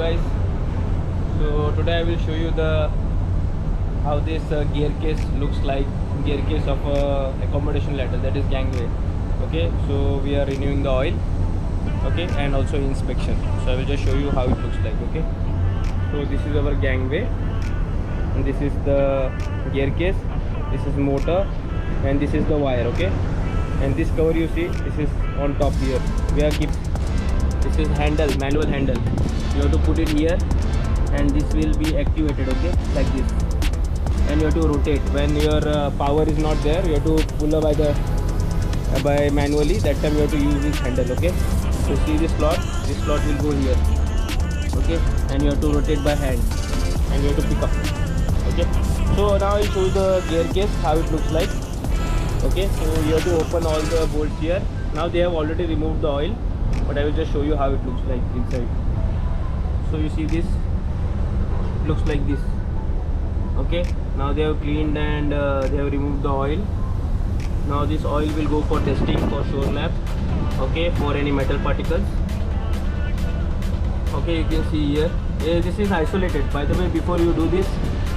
guys, so today I will show you the how this gear case looks like, gear case of accommodation ladder, that is gangway. Okay, so we are renewing the oil, okay, and also inspection. So I will just show you how it looks like. Okay, so this is our gangway and this is the gear case, this is motor and this is the wire. Okay, and this cover you see, this is on top here, we are keep, this is handle, manual handle, you have to put it here and this will be activated, okay, like this, and you have to rotate when your power is not there. You have to pull up by manually, that time you have to use this handle. Okay, so see this slot will go here, okay, and you have to rotate by hand and you have to pick up. Okay, so now I'll show you the gear case, how it looks like. Okay, so you have to open all the bolts here. Now they have already removed the oil, but I will just show you how it looks like inside. So you see this looks like this. Okay, now they have cleaned and they have removed the oil. Now this oil will go for testing for shore lab, okay, for any metal particles. Okay, you can see here, this is isolated. By the way, before you do this,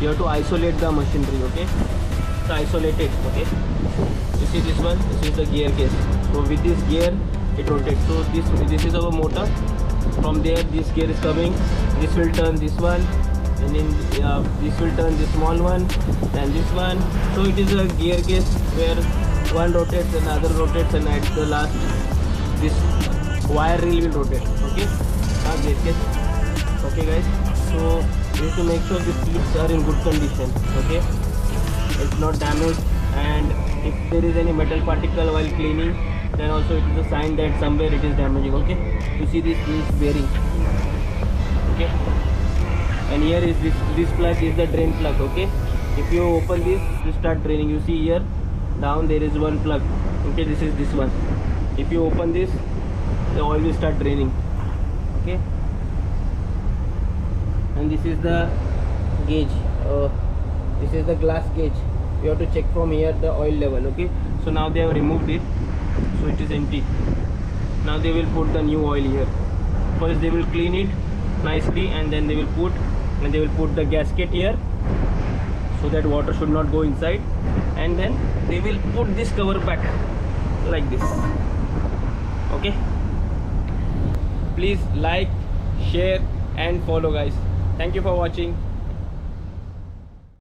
you have to isolate the machinery. Okay, so isolate it. Okay, you see this one, this is the gear case. So with this gear it rotates. So this is our motor. From there this gear is coming, this will turn this one, and then this will turn this small one and this one. So it is a gear case where one rotates, another rotates, and at the last this wire reel will rotate. Okay, now gear case. Okay guys, so you have to make sure the seats are in good condition. Okay, it's not damaged, and if there is any metal particle while cleaning, then also it is a sign that somewhere it is damaging. Okay, you see this bearing. Okay, and here is this plug is the drain plug. Okay, if you open this to start draining, you see here down there is one plug. Okay, this is this one. If you open this, the oil will start draining. Okay, and this is the gauge, this is the glass gauge. You have to check from here the oil level. Okay, so now they have removed it, so it is empty. Now they will put the new oil here. First they will clean it nicely, and then they will put the gasket here so that water should not go inside, and then they will put this cover back like this. Okay, please like, share and follow guys. Thank you for watching.